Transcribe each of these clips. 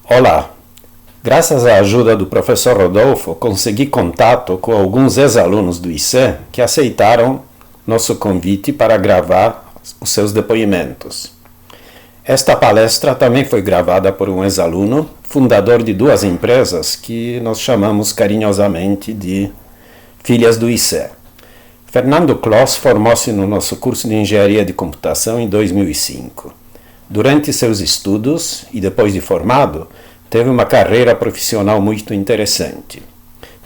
Olá! Graças à ajuda do professor Rodolfo, consegui contato com alguns ex-alunos do ICE que aceitaram nosso convite para gravar os seus depoimentos. Esta palestra também foi gravada por um ex-aluno, fundador de duas empresas que nós chamamos carinhosamente de filhas do ICE. Fernando Kloss formou-se no nosso curso de Engenharia de Computação em 2005. Durante seus estudos e depois de formado, teve uma carreira profissional muito interessante.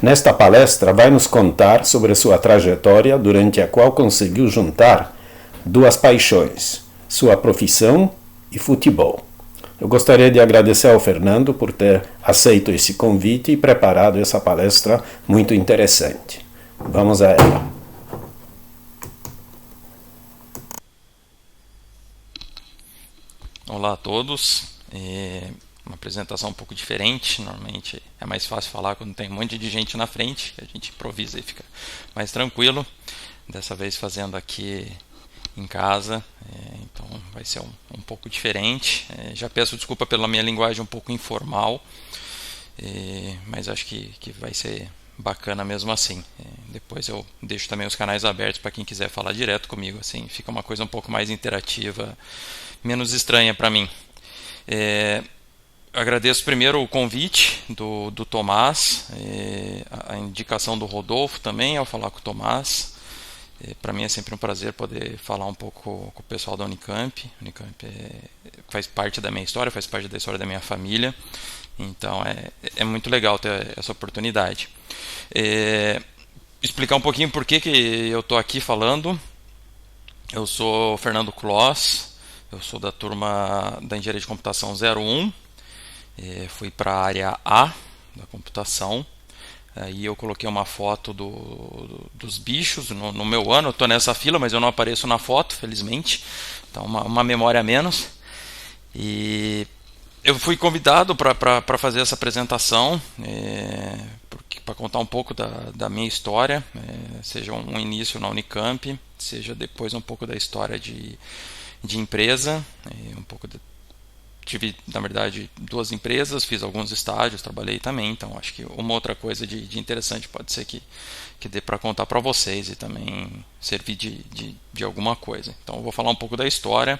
Nesta palestra, vai nos contar sobre sua trajetória, durante a qual conseguiu juntar duas paixões, sua profissão e futebol. Eu gostaria de agradecer ao Fernando por ter aceito esse convite e preparado essa palestra muito interessante. Vamos a ela. Olá a todos. Uma apresentação um pouco diferente. Normalmente é mais fácil falar quando tem um monte de gente na frente, a gente improvisa e fica mais tranquilo. Dessa vez fazendo aqui em casa, então vai ser um pouco diferente. Já peço desculpa pela minha linguagem um pouco informal, mas acho que vai ser bacana mesmo assim. Depois eu deixo também os canais abertos para quem quiser falar direto comigo, assim fica uma coisa um pouco mais interativa, menos estranha para mim. Agradeço primeiro o convite do Tomás, a indicação do Rodolfo também ao falar com o Tomás. Para mim é sempre um prazer poder falar um pouco com o pessoal da Unicamp. Unicamp faz parte da minha história, faz parte da história da minha família, então é muito legal ter essa oportunidade. Explicar um pouquinho por que eu estou aqui falando. Eu sou Fernando Kloss, eu sou da turma da Engenharia de Computação 01, fui para a área A da computação. Aí eu coloquei uma foto dos bichos no meu ano. Eu estou nessa fila, mas eu não apareço na foto, felizmente. Então uma memória a menos. E eu fui convidado para fazer essa apresentação, para contar um pouco da minha história, seja um início na Unicamp, seja depois um pouco da história de empresa, tive, na verdade, duas empresas, fiz alguns estágios, trabalhei também, então acho que uma outra coisa de interessante pode ser que dê para contar para vocês e também servir de alguma coisa. Então eu vou falar um pouco da história,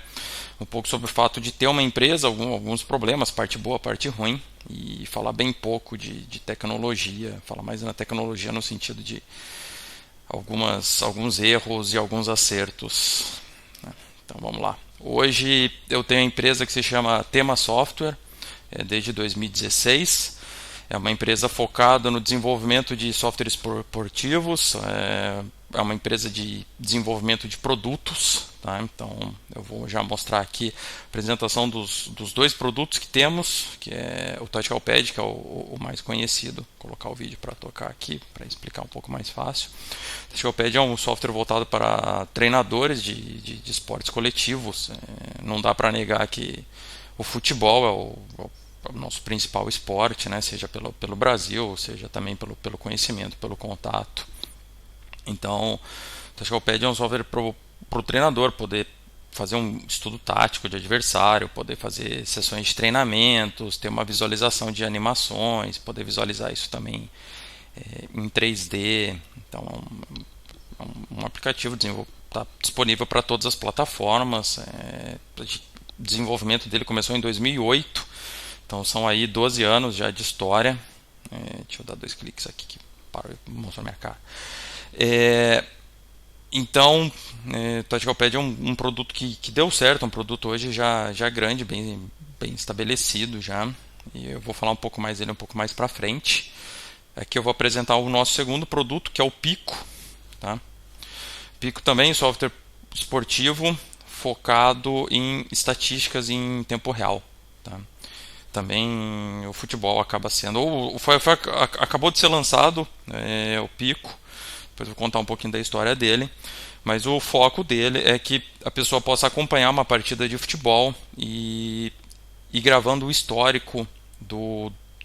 um pouco sobre o fato de ter uma empresa, alguns problemas, parte boa, parte ruim, e falar bem pouco de tecnologia, falar mais na tecnologia no sentido de alguns erros e alguns acertos. Então vamos lá. Hoje eu tenho uma empresa que se chama Tema Software, desde 2016. É uma empresa focada no desenvolvimento de softwares esportivos, é uma empresa de desenvolvimento de produtos. Tá? Então eu vou já mostrar aqui a apresentação dos dois produtos que temos, que é o Tactical Pad, que é o mais conhecido. Vou colocar o vídeo para tocar aqui, para explicar um pouco mais fácil. O Tactical Pad é um software voltado para treinadores de esportes coletivos. Não dá para negar que o futebol é o nosso principal esporte, né? Seja pelo Brasil, seja também pelo conhecimento, pelo contato. Então, o Tactical Pad é um software para o treinador poder fazer um estudo tático de adversário, poder fazer sessões de treinamentos, ter uma visualização de animações, poder visualizar isso também em 3D. Então, um aplicativo está disponível para todas as plataformas. O desenvolvimento dele começou em 2008, então são aí 12 anos já de história. Deixa eu dar 2 cliques aqui que para mostrar minha cara. Então, o Tactical Pad é um produto que deu certo, um produto hoje já grande, bem estabelecido já. E eu vou falar um pouco mais dele um pouco mais para frente. Aqui eu vou apresentar o nosso segundo produto, que é o Pico. Tá? Pico também é software esportivo focado em estatísticas em tempo real. Tá? Também o futebol acaba sendo... acabou de ser lançado o Pico. Depois eu vou contar um pouquinho da história dele. Mas o foco dele é que a pessoa possa acompanhar uma partida de futebol e ir gravando o histórico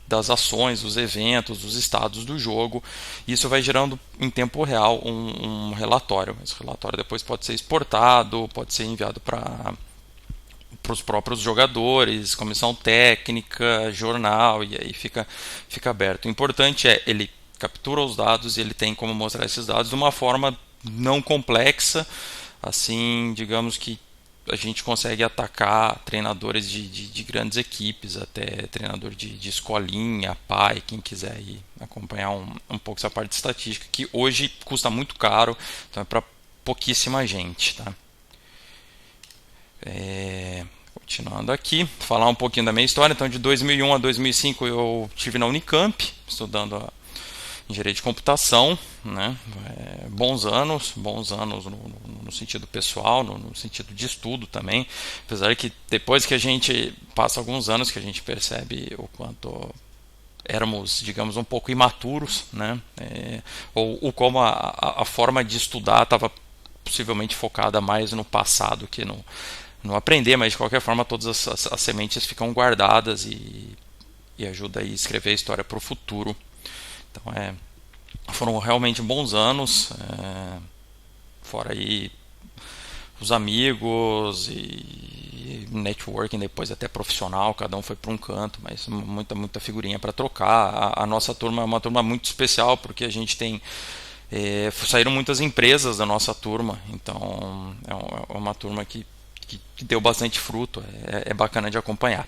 das ações, dos eventos, dos estados do jogo. Isso vai gerando em tempo real um relatório. Esse relatório depois pode ser exportado, pode ser enviado para para os próprios jogadores, comissão técnica, jornal, e aí fica aberto. O importante é ele captura os dados e ele tem como mostrar esses dados de uma forma não complexa, assim, digamos que a gente consegue atacar treinadores de grandes equipes, até treinador de escolinha, pai, quem quiser ir acompanhar um pouco essa parte de estatística, que hoje custa muito caro, então é para pouquíssima gente. Tá? Continuando aqui, falar um pouquinho da minha história. Então, de 2001 a 2005 eu estive na Unicamp, estudando engenharia de computação, né? Bons anos no sentido pessoal, no sentido de estudo também, apesar que depois que a gente passa alguns anos que a gente percebe o quanto éramos, digamos, um pouco imaturos, né? Ou como a forma de estudar estava possivelmente focada mais no passado que no aprender, mas de qualquer forma todas as sementes ficam guardadas e ajuda a escrever a história para o futuro. Então foram realmente bons anos, fora aí os amigos e networking depois até profissional, cada um foi para um canto, mas muita figurinha para trocar. A nossa turma é uma turma muito especial porque a gente tem saíram muitas empresas da nossa turma, então é uma turma que deu bastante fruto, é bacana de acompanhar.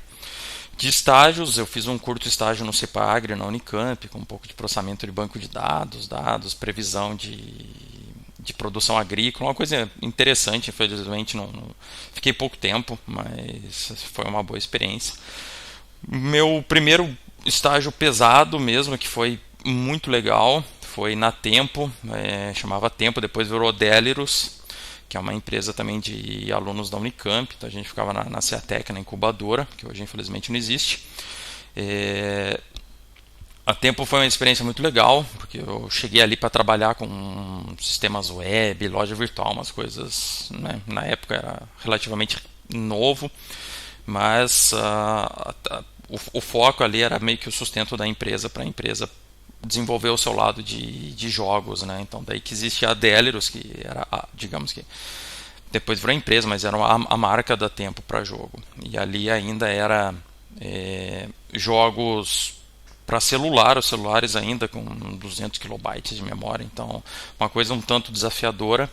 De estágios, eu fiz um curto estágio no CEPAGRE, na Unicamp, com um pouco de processamento de banco de dados, previsão de produção agrícola, uma coisa interessante. Infelizmente não fiquei pouco tempo, mas foi uma boa experiência. Meu primeiro estágio pesado mesmo, que foi muito legal, foi na Tempo, chamava Tempo, depois virou Deliros, que é uma empresa também de alunos da Unicamp. Então a gente ficava na Ceatec, na incubadora, que hoje infelizmente não existe. A Tempo foi uma experiência muito legal, porque eu cheguei ali para trabalhar com sistemas web, loja virtual, umas coisas, né? Na época era relativamente novo, mas o foco ali era meio que o sustento da empresa, para a empresa desenvolver o seu lado de jogos, né? Então daí que existe a Deliros, que era, digamos que depois virou empresa, mas era a marca da Tempo para jogo. E ali ainda era jogos para celular, os celulares ainda com 200 kilobytes de memória. Então uma coisa um tanto desafiadora.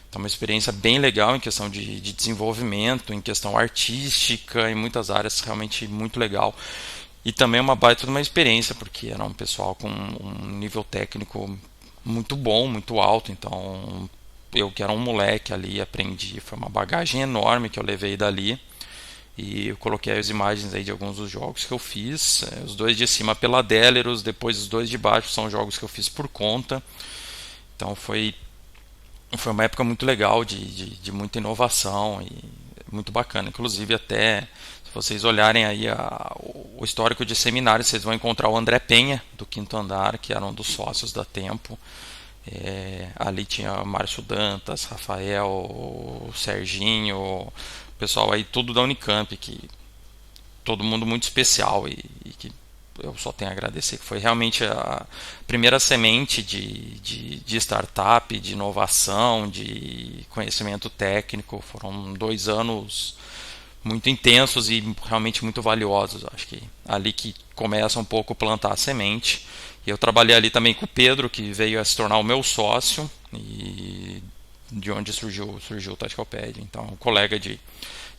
Então uma experiência bem legal em questão de desenvolvimento, em questão artística, em muitas áreas, realmente muito legal. E também uma baita de uma experiência, porque era um pessoal com um nível técnico muito bom, muito alto. Então, eu que era um moleque ali, aprendi. Foi uma bagagem enorme que eu levei dali. E eu coloquei as imagens aí de alguns dos jogos que eu fiz. Os dois de cima pela Deliros, depois os dois de baixo são jogos que eu fiz por conta. Então, foi uma época muito legal de muita inovação e muito bacana. Inclusive, até vocês olharem aí o histórico de seminários, vocês vão encontrar o André Penha, do Quinto Andar, que era um dos sócios da Tempo. Ali tinha Márcio Dantas, Rafael, o Serginho, o pessoal aí tudo da Unicamp, que todo mundo muito especial e que eu só tenho a agradecer, que foi realmente a primeira semente de startup, de inovação, de conhecimento técnico. Foram 2 anos muito intensos e realmente muito valiosos. Acho que ali que começa um pouco a plantar a semente. E eu trabalhei ali também com o Pedro, que veio a se tornar o meu sócio, e de onde surgiu o Tacticalpedia. Então, um colega de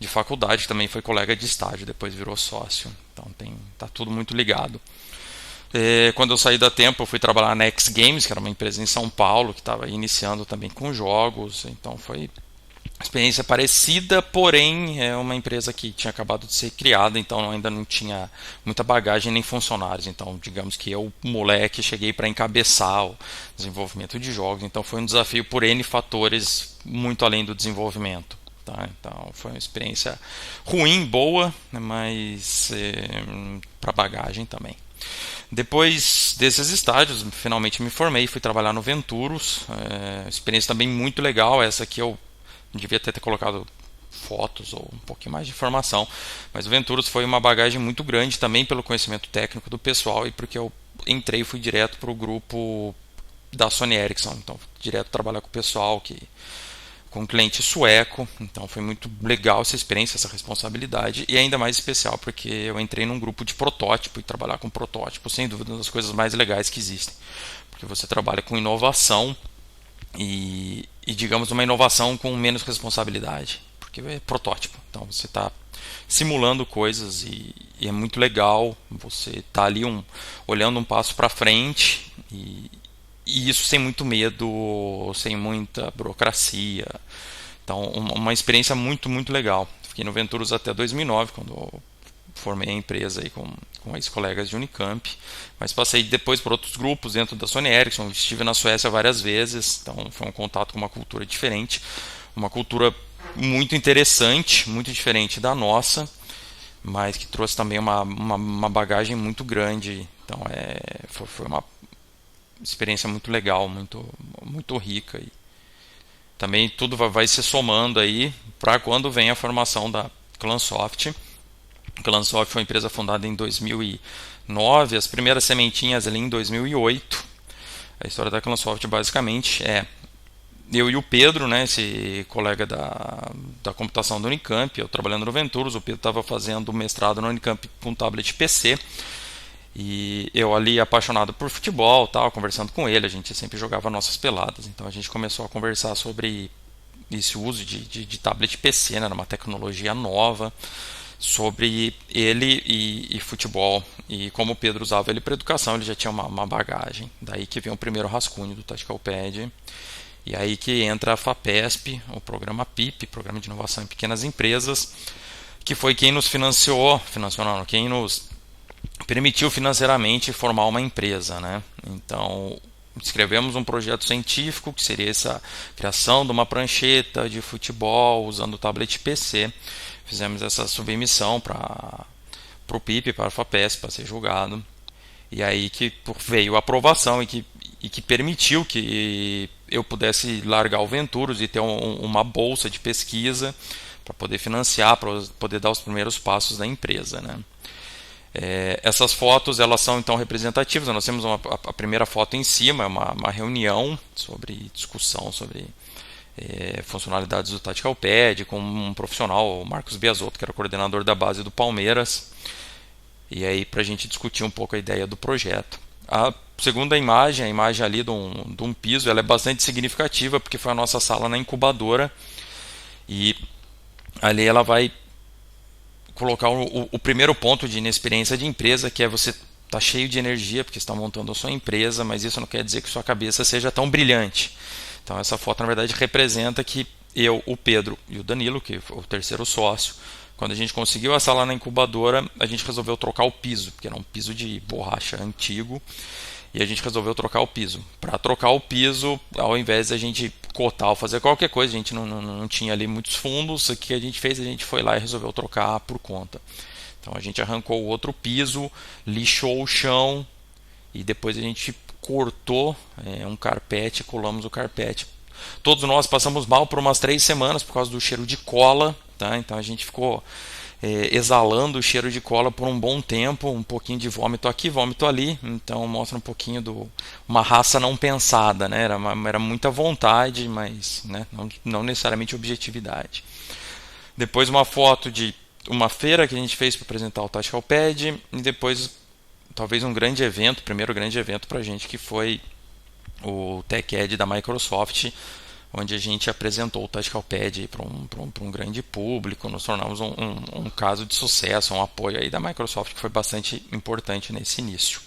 faculdade, que também foi colega de estágio, depois virou sócio. Então tá tudo muito ligado. Quando eu saí da Tempo, eu fui trabalhar na X Games, que era uma empresa em São Paulo, que estava iniciando também com jogos. Então foi experiência parecida, porém é uma empresa que tinha acabado de ser criada, então ainda não tinha muita bagagem nem funcionários. Então, digamos que eu, moleque, cheguei para encabeçar o desenvolvimento de jogos. Então, foi um desafio por N fatores, muito além do desenvolvimento. Tá? Então, foi uma experiência ruim, boa, mas para bagagem também. Depois desses estágios, finalmente me formei, fui trabalhar no Venturos. Experiência também muito legal, essa que eu devia ter colocado fotos ou um pouquinho mais de informação, mas o Venturos foi uma bagagem muito grande também pelo conhecimento técnico do pessoal e porque eu entrei e fui direto para o grupo da Sony Ericsson. Então direto trabalhar com o pessoal que com um cliente sueco. Então foi muito legal essa experiência, essa responsabilidade, e ainda mais especial porque eu entrei num grupo de protótipo, e trabalhar com protótipo, sem dúvida, uma das coisas mais legais que existem, porque você trabalha com inovação e digamos, uma inovação com menos responsabilidade, porque é protótipo, então você está simulando coisas e é muito legal. Você está ali olhando um passo para frente e isso sem muito medo, sem muita burocracia. Então, uma experiência muito, muito legal. Fiquei no Venturos até 2009, quando eu formei a empresa aí com ex-colegas de Unicamp, mas passei depois por outros grupos dentro da Sony Ericsson. Estive na Suécia várias vezes, então foi um contato com uma cultura diferente, uma cultura muito interessante, muito diferente da nossa, mas que trouxe também uma bagagem muito grande. Então foi uma experiência muito legal, muito rica, e também tudo vai se somando aí para quando vem a formação da Clansoft. A Clansoft foi uma empresa fundada em 2009, as primeiras sementinhas ali em 2008. A história da Clansoft basicamente é eu e o Pedro, né, esse colega da computação do Unicamp, eu trabalhando no Venturos, o Pedro estava fazendo mestrado no Unicamp com tablet PC, e eu ali apaixonado por futebol, tal, conversando com ele, a gente sempre jogava nossas peladas, então a gente começou a conversar sobre esse uso de tablet PC, né, era uma tecnologia nova, sobre ele e futebol, e como o Pedro usava ele para educação, ele já tinha uma bagagem, daí que vem o primeiro rascunho do Tactical Pad. E aí que entra a FAPESP, o programa PIP, Programa de Inovação em Pequenas Empresas, que foi quem nos financiou não, quem nos permitiu financeiramente formar uma empresa, né? Então, escrevemos um projeto científico, que seria essa criação de uma prancheta de futebol usando o tablet PC. Fizemos essa submissão para o PIP, para a FAPESP, para ser julgado. E aí que veio a aprovação e que permitiu que eu pudesse largar o Venturos e ter uma bolsa de pesquisa para poder financiar, para poder dar os primeiros passos da empresa, né? Essas fotos elas são então representativas. Nós temos a primeira foto em cima, é uma reunião sobre discussão sobre funcionalidades do Tactical Pad com um profissional, o Marcos Biasotto, que era o coordenador da base do Palmeiras, e aí para a gente discutir um pouco a ideia do projeto. A segunda imagem, a imagem ali de um piso, ela é bastante significativa porque foi a nossa sala na incubadora, e ali ela vai colocar o primeiro ponto de inexperiência de empresa, que é você tá cheio de energia porque está montando a sua empresa, mas isso não quer dizer que sua cabeça seja tão brilhante. Então essa foto na verdade representa que eu, o Pedro e o Danilo, que foi o terceiro sócio, quando a gente conseguiu a sala na incubadora, a gente resolveu trocar o piso, porque era um piso de borracha antigo, e a gente resolveu trocar o piso. Para trocar o piso, ao invés de a gente cotar ou fazer qualquer coisa, a gente não tinha ali muitos fundos, o que a gente fez? A gente foi lá e resolveu trocar por conta. Então a gente arrancou o outro piso, lixou o chão, e depois a gente cortou um carpete, colamos o carpete. Todos nós passamos mal por umas 3 semanas por causa do cheiro de cola, tá? Então a gente ficou exalando o cheiro de cola por um bom tempo, um pouquinho de vômito aqui, vômito ali. Então mostra um pouquinho uma raça não pensada, né? Era muita vontade, mas né, não necessariamente objetividade. Depois uma foto de uma feira que a gente fez para apresentar o Tactical Pad, e depois talvez um grande evento, o primeiro grande evento para a gente, que foi o TechEd da Microsoft, onde a gente apresentou o Tactical Pad para um grande público. Nos tornamos um caso de sucesso, um apoio aí da Microsoft, que foi bastante importante nesse início.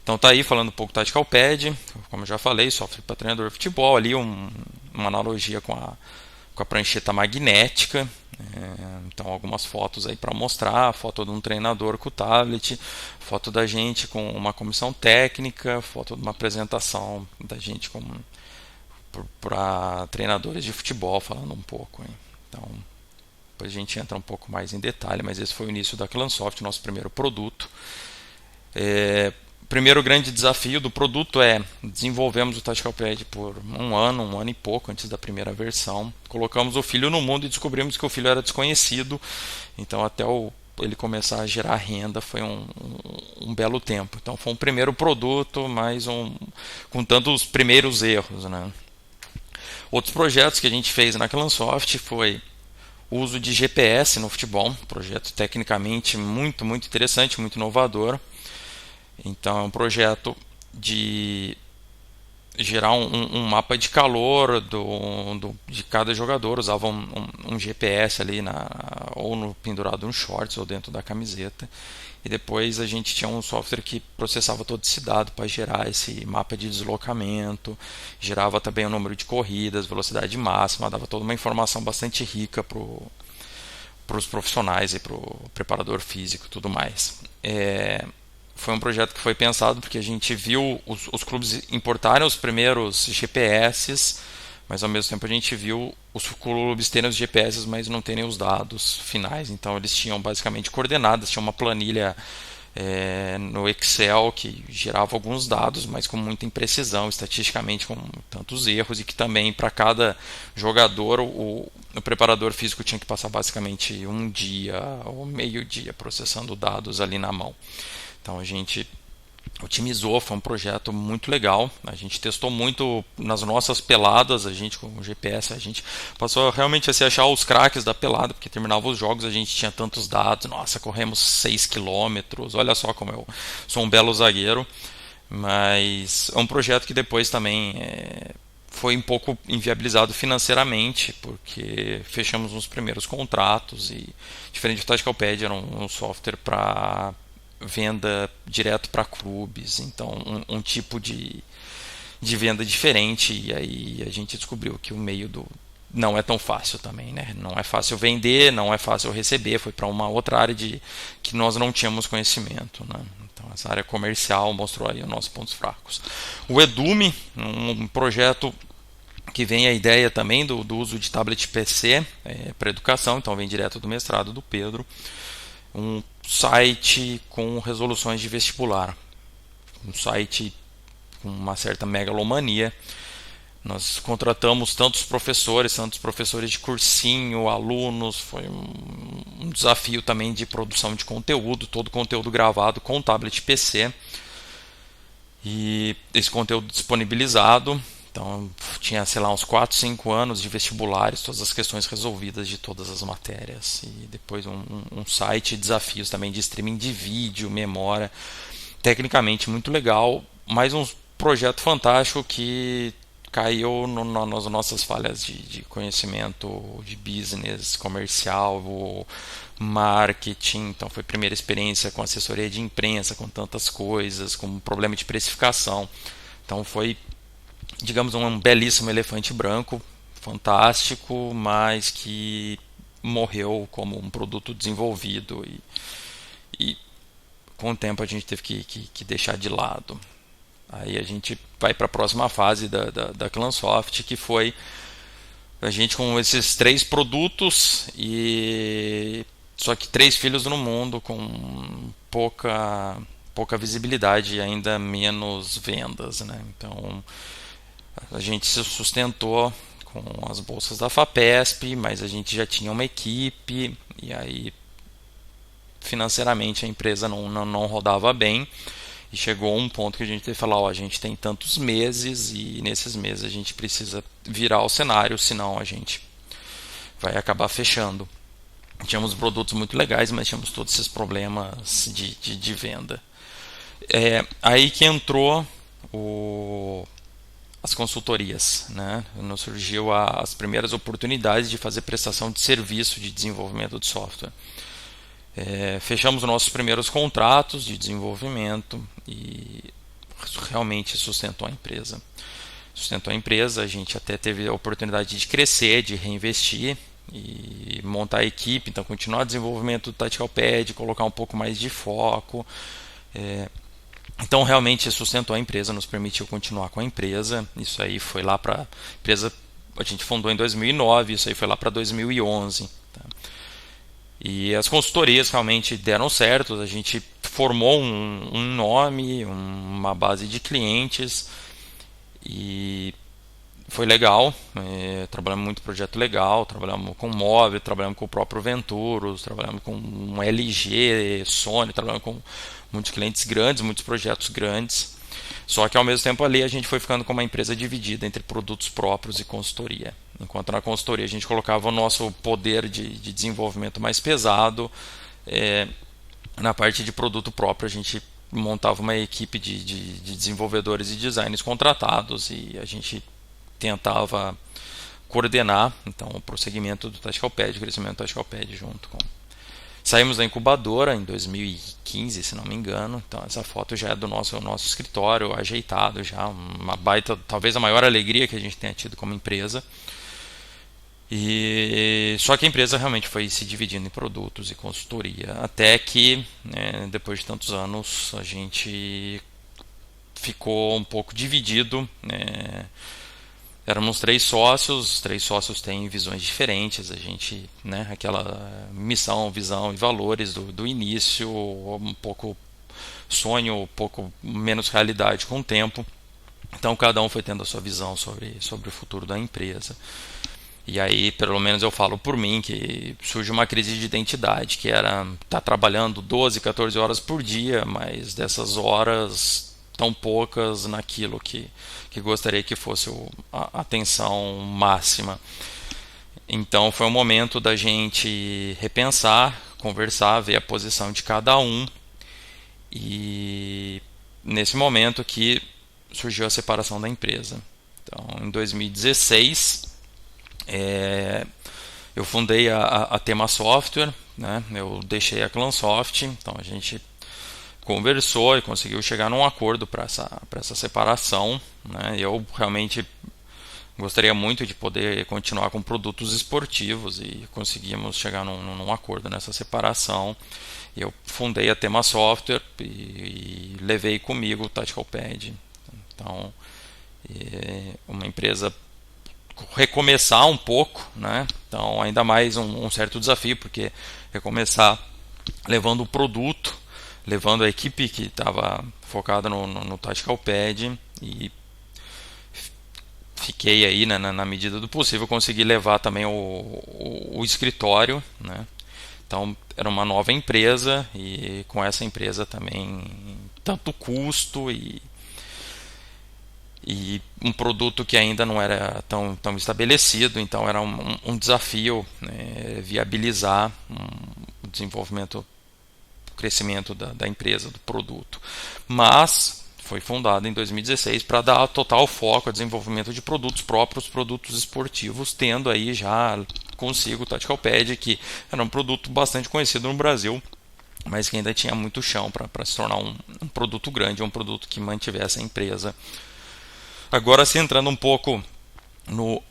Então tá aí falando um pouco do Tactical Pad, como eu já falei, software para treinador de futebol, ali uma analogia com a prancheta magnética. Então algumas fotos aí para mostrar, foto de um treinador com o tablet, foto da gente com uma comissão técnica, foto de uma apresentação da gente para treinadores de futebol, falando um pouco. Então depois a gente entra um pouco mais em detalhe, mas esse foi o início da Clansoft, nosso primeiro produto. Primeiro grande desafio do produto desenvolvemos o Tactical Pad por um ano e pouco antes da primeira versão. Colocamos o filho no mundo e descobrimos que o filho era desconhecido. Então até ele começar a gerar renda foi um belo tempo. Então foi um primeiro produto, mas com tantos primeiros erros, né? Outros projetos que a gente fez na Clansoft foi o uso de GPS no futebol, um projeto tecnicamente muito, muito interessante, muito inovador. Então é um projeto de gerar um mapa de calor de cada jogador, usava um GPS ali ou no pendurado no shorts ou dentro da camiseta, e depois a gente tinha um software que processava todo esse dado para gerar esse mapa de deslocamento, gerava também o número de corridas, velocidade máxima, dava toda uma informação bastante rica para os profissionais e para o preparador físico e tudo mais. Foi um projeto que foi pensado porque a gente viu os clubes importarem os primeiros GPS, mas ao mesmo tempo a gente viu os clubes terem os GPS, mas não terem os dados finais. Então eles tinham basicamente coordenadas, tinha uma planilha no Excel que gerava alguns dados, mas com muita imprecisão, estatisticamente com tantos erros, e que também para cada jogador o preparador físico tinha que passar basicamente um dia ou meio dia processando dados ali na mão. Então a gente otimizou, foi um projeto muito legal. A gente testou muito nas nossas peladas, a gente com o GPS, a gente passou realmente a se achar os craques da pelada, porque terminava os jogos, a gente tinha tantos dados, nossa, corremos 6 quilômetros, olha só como eu sou um belo zagueiro. Mas é um projeto que depois também foi um pouco inviabilizado financeiramente, porque fechamos os primeiros contratos e, diferente do Tacticalpad, era um software para venda direto para clubes, então um tipo de venda diferente, e aí a gente descobriu que o meio não é tão fácil também, né? Não é fácil vender, não é fácil receber, foi para uma outra área que nós não tínhamos conhecimento, né? Então essa área comercial mostrou aí os nossos pontos fracos. O Edume, um projeto que vem a ideia também do uso de tablet PC para educação, então vem direto do mestrado do Pedro. Um site com resoluções de vestibular, um site com uma certa megalomania. Nós contratamos tantos professores de cursinho, alunos, foi um desafio também de produção de conteúdo, todo conteúdo gravado com tablet PC, e esse conteúdo disponibilizado. Então tinha, sei lá, uns 4, 5 anos de vestibulares, todas as questões resolvidas de todas as matérias. E depois um site, desafios também de streaming de vídeo, memória. Tecnicamente muito legal, mais um projeto fantástico que caiu nas nossas falhas de conhecimento de business, comercial, marketing. Então foi a primeira experiência com assessoria de imprensa, com tantas coisas, com problema de precificação. Então foi, digamos, um belíssimo elefante branco, fantástico, mas que morreu como um produto desenvolvido, e com o tempo a gente teve que deixar de lado. Aí a gente vai para a próxima fase da Clansoft, que foi a gente com esses 3 produtos, e só que 3 filhos no mundo, com pouca visibilidade e ainda menos vendas, né? Então a gente se sustentou com as bolsas da FAPESP, mas a gente já tinha uma equipe, e aí financeiramente a empresa não rodava bem, e chegou um ponto que a gente teve que falar, a gente tem tantos meses, e nesses meses a gente precisa virar o cenário, senão a gente vai acabar fechando. Tínhamos produtos muito legais, mas tínhamos todos esses problemas de venda. Aí que entrou as consultorias, né? Nos surgiu as primeiras oportunidades de fazer prestação de serviço de desenvolvimento de software. Fechamos nossos primeiros contratos de desenvolvimento e realmente sustentou a empresa. A gente até teve a oportunidade de crescer, de reinvestir e montar a equipe, então continuar o desenvolvimento do Tacticalpad, colocar um pouco mais de foco. Então realmente sustentou a empresa, nos permitiu continuar com a empresa. Isso aí foi lá para a empresa, a gente fundou em 2009, isso aí foi lá para 2011. Tá? E as consultorias realmente deram certo, a gente formou um nome, uma base de clientes, e foi legal. Trabalhamos muito projeto legal, trabalhamos com móvel, trabalhamos com o próprio Venturos, trabalhamos com um LG, Sony, trabalhamos com muitos clientes grandes, muitos projetos grandes. Só que ao mesmo tempo ali a gente foi ficando com uma empresa dividida entre produtos próprios e consultoria. Enquanto na consultoria a gente colocava o nosso poder de desenvolvimento mais pesado, na parte de produto próprio a gente montava uma equipe de desenvolvedores e designers contratados e a gente tentava coordenar então o prosseguimento do Tactical Pad, o crescimento do Tactical Pad junto com... Saímos da incubadora em 2015, se não me engano. Então essa foto já é do nosso escritório ajeitado, já uma baita, talvez a maior alegria que a gente tenha tido como empresa. E só que a empresa realmente foi se dividindo em produtos e consultoria, até que, depois de tantos anos, a gente ficou um pouco dividido. Éramos três sócios, os três sócios têm visões diferentes, a gente, aquela missão, visão e valores do início, um pouco sonho, um pouco menos realidade com o tempo. Então cada um foi tendo a sua visão sobre o futuro da empresa. E aí, pelo menos eu falo por mim, que surge uma crise de identidade, que era estar trabalhando 12, 14 horas por dia, mas dessas horas tão poucas naquilo que gostaria que fosse a atenção máxima. Então foi um momento da gente repensar, conversar, ver a posição de cada um, e nesse momento que surgiu a separação da empresa. Então em 2016 eu fundei a Tema Software, eu deixei a Clansoft, então a gente conversou e conseguiu chegar num acordo para essa separação. Eu realmente gostaria muito de poder continuar com produtos esportivos e conseguimos chegar num acordo nessa separação. Eu fundei a Tema Software e levei comigo o Tactical Pad. Então, uma empresa recomeçar um pouco, então ainda mais um certo desafio, porque recomeçar levando o produto, levando a equipe que estava focada no Tactical Pad, e fiquei aí, na medida do possível, consegui levar também o escritório, Então era uma nova empresa, e com essa empresa também tanto custo e um produto que ainda não era tão estabelecido, então era um desafio, viabilizar o desenvolvimento, o crescimento da empresa, do produto. Mas foi fundada em 2016 para dar total foco ao desenvolvimento de produtos próprios, produtos esportivos, tendo aí já consigo o Tactical Pad, que era um produto bastante conhecido no Brasil, mas que ainda tinha muito chão para se tornar um produto grande, um produto que mantivesse a empresa. Agora, se entrando um pouco no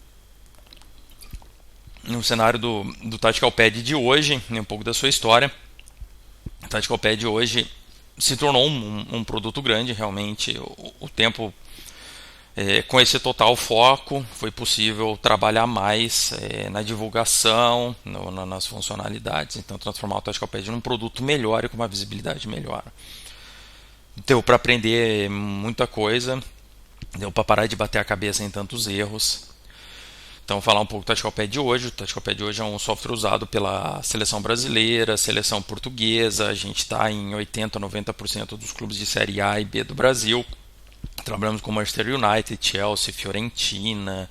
cenário do Tactical Pad de hoje, um pouco da sua história. O Tactical Pad hoje se tornou um produto grande, realmente. O tempo, com esse total foco, foi possível trabalhar mais na divulgação, nas funcionalidades. Então, transformar o Tactical Pad num produto melhor e com uma visibilidade melhor. Deu para aprender muita coisa. Deu para parar de bater a cabeça em tantos erros. Então, falar um pouco do Tactical Pad de hoje. O Tactical Pad de hoje é um software usado pela seleção brasileira, seleção portuguesa. A gente está em 80% a 90% dos clubes de Série A e B do Brasil. Trabalhamos com Manchester United, Chelsea, Fiorentina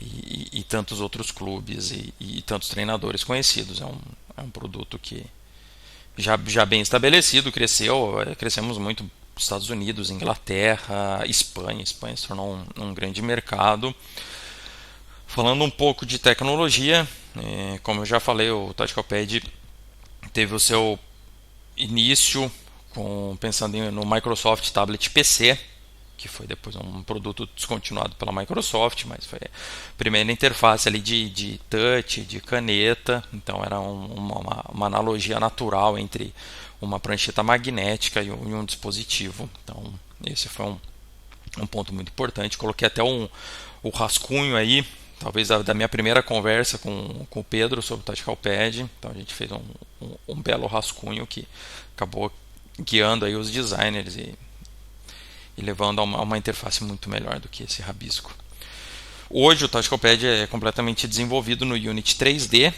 e tantos outros clubes e tantos treinadores conhecidos. É um produto que já bem estabelecido, crescemos muito. Estados Unidos, Inglaterra, Espanha se tornou um grande mercado. Falando um pouco de tecnologia, como eu já falei, o Tactical Pad teve o seu início pensando no Microsoft Tablet PC, que foi depois um produto descontinuado pela Microsoft, mas foi a primeira interface ali de touch, de caneta. Então era uma analogia natural entre uma prancheta magnética e um dispositivo. Então esse foi um ponto muito importante. Coloquei até o rascunho aí, talvez da minha primeira conversa com o Pedro sobre o Tactical Pad. Então a gente fez um belo rascunho que acabou guiando aí os designers e levando a uma interface muito melhor do que esse rabisco. Hoje o Tactical Pad é completamente desenvolvido no Unity 3D.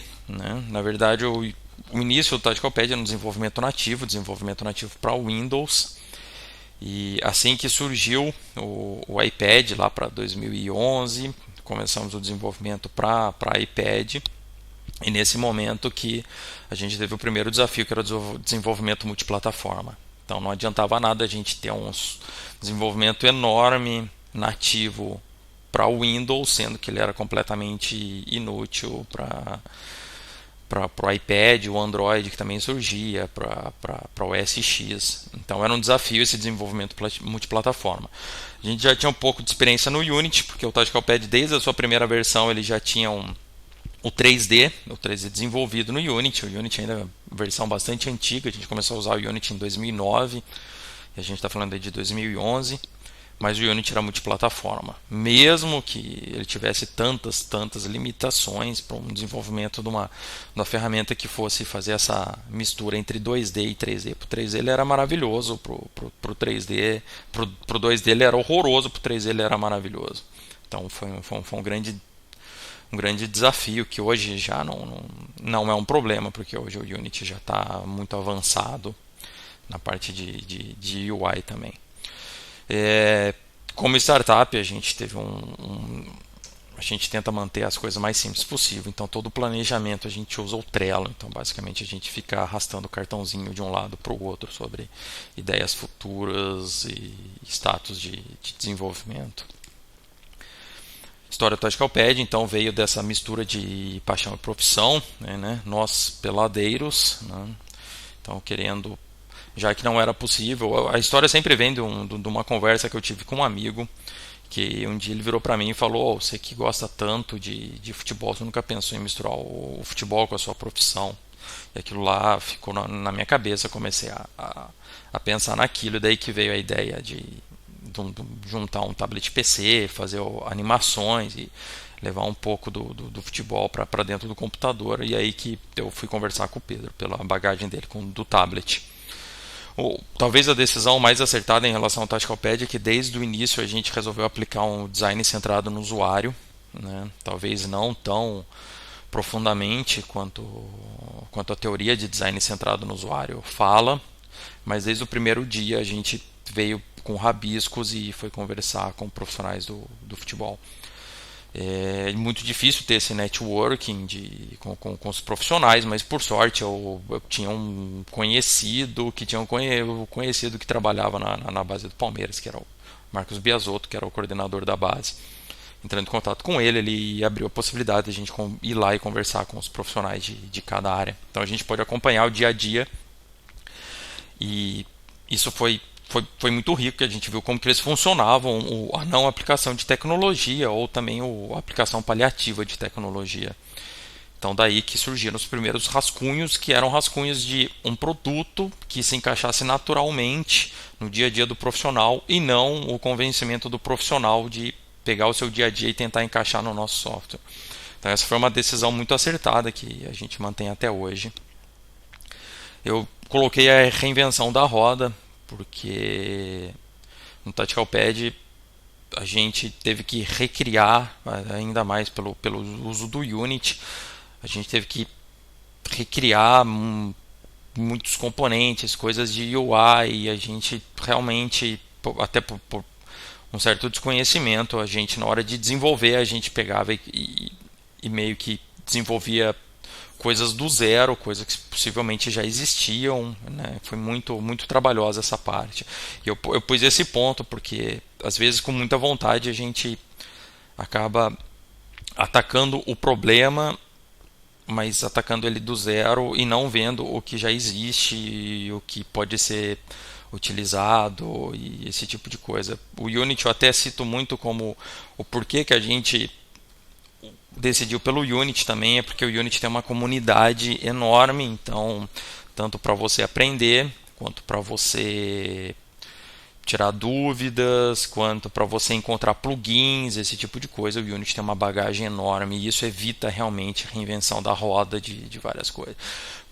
Na verdade, o início do Tactical Pad é no desenvolvimento nativo para Windows. E assim que surgiu o iPad lá para 2011, começamos o desenvolvimento para iPad. E nesse momento que a gente teve o primeiro desafio, que era o desenvolvimento multiplataforma. Então não adiantava nada a gente ter um desenvolvimento enorme nativo para o Windows, sendo que ele era completamente inútil para o iPad, o Android que também surgia, para o OS X. Então era um desafio esse desenvolvimento multiplataforma. A gente já tinha um pouco de experiência no Unity, porque o Tactical Pad desde a sua primeira versão ele já tinha o 3D desenvolvido no Unity. O Unity ainda é uma versão bastante antiga, a gente começou a usar o Unity em 2009 e a gente está falando aí de 2011. Mas o Unity era multiplataforma, mesmo que ele tivesse tantas limitações para um desenvolvimento de uma ferramenta que fosse fazer essa mistura entre 2D e 3D. Para o 3D ele era maravilhoso, para o 3D, para o 2D ele era horroroso, para o 3D ele era maravilhoso. Então foi um grande desafio que hoje já não é um problema, porque hoje o Unity já está muito avançado na parte de UI também. Como startup, a gente teve a gente tenta manter as coisas mais simples possível. Então, todo o planejamento a gente usa o Trello. Então, basicamente, a gente fica arrastando o cartãozinho de um lado para o outro sobre ideias futuras e status de desenvolvimento. A história do Tactical Pad, então, veio dessa mistura de paixão e profissão, né? Nós, peladeiros, né? Então, querendo... já que não era possível. A história sempre vem de uma conversa que eu tive com um amigo, que um dia ele virou para mim e falou: oh, você que gosta tanto de futebol, você nunca pensou em misturar o futebol com a sua profissão? E aquilo lá ficou na minha cabeça, comecei a pensar naquilo, e daí que veio a ideia de juntar um tablet PC, fazer animações e levar um pouco do futebol para dentro do computador. E aí que eu fui conversar com o Pedro, pela bagagem dele do tablet. Talvez a decisão mais acertada em relação ao Tactical Pad é que desde o início a gente resolveu aplicar um design centrado no usuário, né? Talvez não tão profundamente quanto a teoria de design centrado no usuário fala, mas desde o primeiro dia a gente veio com rabiscos e foi conversar com profissionais do futebol. É muito difícil ter esse networking com os profissionais, mas por sorte eu tinha um conhecido que que trabalhava na base do Palmeiras, que era o Marcos Biasotto, que era o coordenador da base. Entrando em contato com ele, ele abriu a possibilidade de a gente ir lá e conversar com os profissionais de cada área. Então a gente pode acompanhar o dia a dia, e isso foi muito rico, que a gente viu como que eles funcionavam, a não aplicação de tecnologia ou também a aplicação paliativa de tecnologia. Então daí que surgiram os primeiros rascunhos, que eram rascunhos de um produto que se encaixasse naturalmente no dia a dia do profissional, e não o convencimento do profissional de pegar o seu dia a dia e tentar encaixar no nosso software. Então essa foi uma decisão muito acertada que a gente mantém até hoje. Eu coloquei a reinvenção da roda, porque no Tactical Pad a gente teve que recriar, ainda mais pelo uso do Unity, a gente teve que recriar muitos componentes, coisas de UI, e a gente realmente, até por um certo desconhecimento, a gente na hora de desenvolver, a gente pegava e meio que desenvolvia coisas do zero, coisas que possivelmente já existiam, né? Foi muito trabalhosa essa parte. E eu pus esse ponto porque às vezes com muita vontade a gente acaba atacando o problema, mas atacando ele do zero e não vendo o que já existe, o que pode ser utilizado e esse tipo de coisa. O Unity eu até cito muito como o porquê que a gente decidiu pelo Unity também, é porque o Unity tem uma comunidade enorme, então tanto para você aprender, quanto para você tirar dúvidas, quanto para você encontrar plugins, esse tipo de coisa. O Unity tem uma bagagem enorme e isso evita realmente a reinvenção da roda de várias coisas.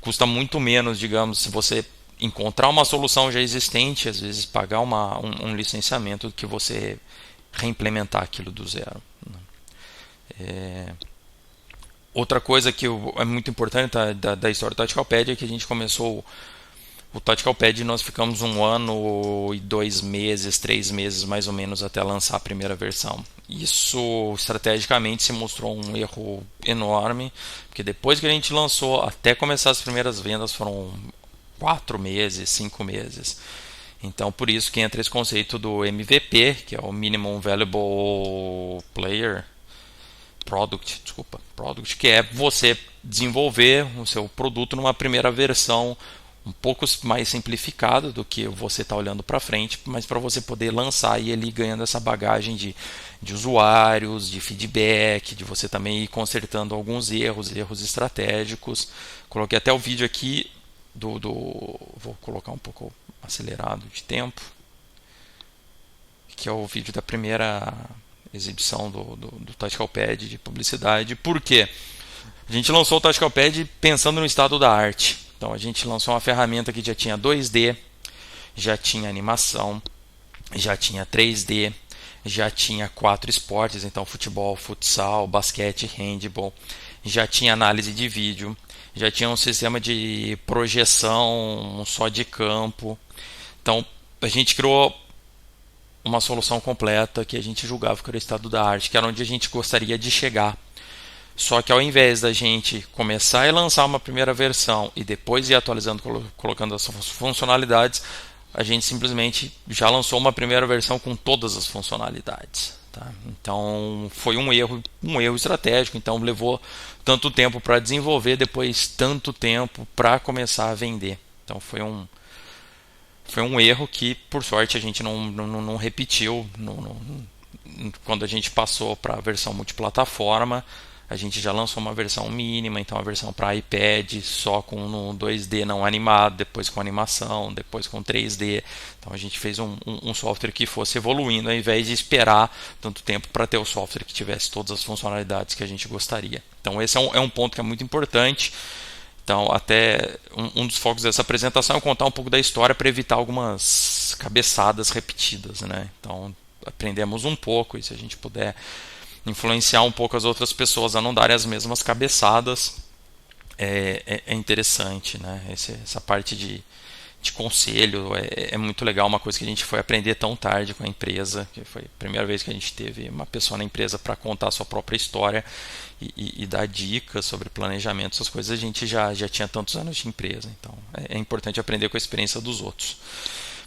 Custa muito menos, digamos, se você encontrar uma solução já existente, às vezes pagar um licenciamento, do que você reimplementar aquilo do zero. Outra coisa que é muito importante da história do Tactical Pad é que a gente começou O Tactical Pad nós ficamos 1 ano e 2 meses, 3 meses mais ou menos até lançar a primeira versão. Isso estrategicamente se mostrou um erro enorme, porque depois que a gente lançou até começar as primeiras vendas foram 4 meses, 5 meses. Então por isso que entra esse conceito do MVP, que é o Minimum Valuable Player Product, que é você desenvolver o seu produto numa primeira versão um pouco mais simplificada do que você está olhando para frente, mas para você poder lançar e ele ganhando essa bagagem de usuários, de feedback, de você também ir consertando alguns erros estratégicos. Coloquei até o vídeo aqui vou colocar um pouco acelerado de tempo, que é o vídeo da primeira exibição do Tactical Pad de publicidade. Por quê? A gente lançou o Tactical Pad pensando no estado da arte. Então a gente lançou uma ferramenta que já tinha 2D, já tinha animação, já tinha 3D, já tinha 4 esportes, então futebol, futsal, basquete, handball, já tinha análise de vídeo, já tinha um sistema de projeção só de campo. Então a gente criou uma solução completa que a gente julgava que era o estado da arte, que era onde a gente gostaria de chegar. Só que ao invés da gente começar a lançar uma primeira versão e depois ir atualizando, colocando as funcionalidades, a gente simplesmente já lançou uma primeira versão com todas as funcionalidades. Tá? Então foi um erro estratégico. Então levou tanto tempo para desenvolver, depois tanto tempo para começar a vender. Então foi um erro que, por sorte, a gente não repetiu. Quando a gente passou para a versão multiplataforma, a gente já lançou uma versão mínima, então a versão para iPad só com no 2D não animado, depois com animação, depois com 3D. Então a gente fez um software que fosse evoluindo, ao invés de esperar tanto tempo para ter o software que tivesse todas as funcionalidades que a gente gostaria. Então esse é um ponto que é muito importante. Então até um dos focos dessa apresentação é contar um pouco da história para evitar algumas cabeçadas repetidas, né? Então aprendemos um pouco, e se a gente puder influenciar um pouco as outras pessoas a não darem as mesmas cabeçadas, é interessante, né? Essa parte de conselho é muito legal, uma coisa que a gente foi aprender tão tarde com a empresa, que foi a primeira vez que a gente teve uma pessoa na empresa para contar a sua própria história e dar dicas sobre planejamento, essas coisas a gente já tinha tantos anos de empresa, então é importante aprender com a experiência dos outros.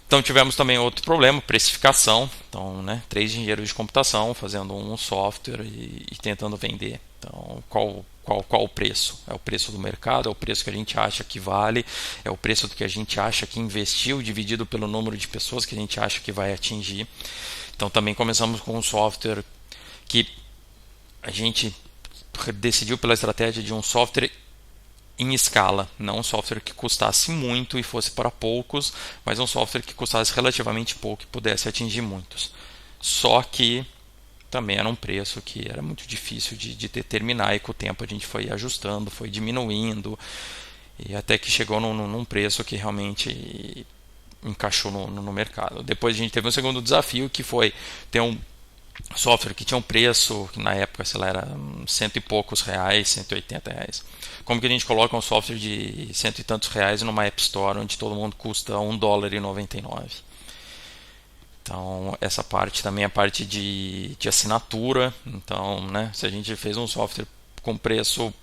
Então tivemos também outro problema, precificação. Então, 3 engenheiros de computação fazendo um software e tentando vender. Então, qual o preço? É o preço do mercado, é o preço que a gente acha que vale, é o preço do que a gente acha que investiu dividido pelo número de pessoas que a gente acha que vai atingir. Então também começamos com um software que a gente decidiu pela estratégia de um software em escala, não um software que custasse muito e fosse para poucos, mas um software que custasse relativamente pouco e pudesse atingir muitos. Só que também era um preço que era muito difícil de determinar, e com o tempo a gente foi ajustando, foi diminuindo, e até que chegou num preço que realmente encaixou no mercado. Depois a gente teve um segundo desafio, que foi ter um software que tinha um preço que na época, sei lá, era cento e poucos reais, R$ 180. Como que a gente coloca um software de cento e tantos reais numa App Store onde todo mundo custa $1,99? Então essa parte também é a parte de assinatura. Então, se a gente fez um software com preço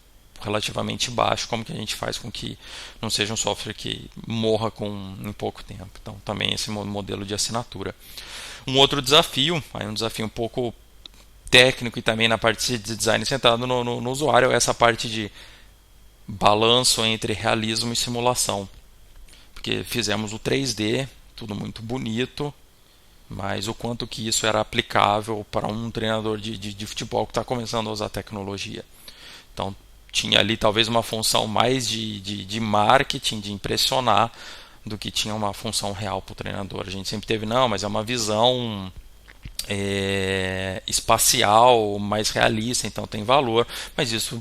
relativamente baixo, como que a gente faz com que não seja um software que morra em pouco tempo? Então também esse modelo de assinatura. Um outro desafio, um desafio um pouco técnico e também na parte de design centrado no usuário, é essa parte de balanço entre realismo e simulação. Porque fizemos o 3D, tudo muito bonito, mas o quanto que isso era aplicável para um treinador de futebol que está começando a usar tecnologia. Então tinha ali talvez uma função mais de marketing, de impressionar, do que tinha uma função real para o treinador. A gente sempre teve, mas é uma visão espacial, mais realista, então tem valor, mas isso,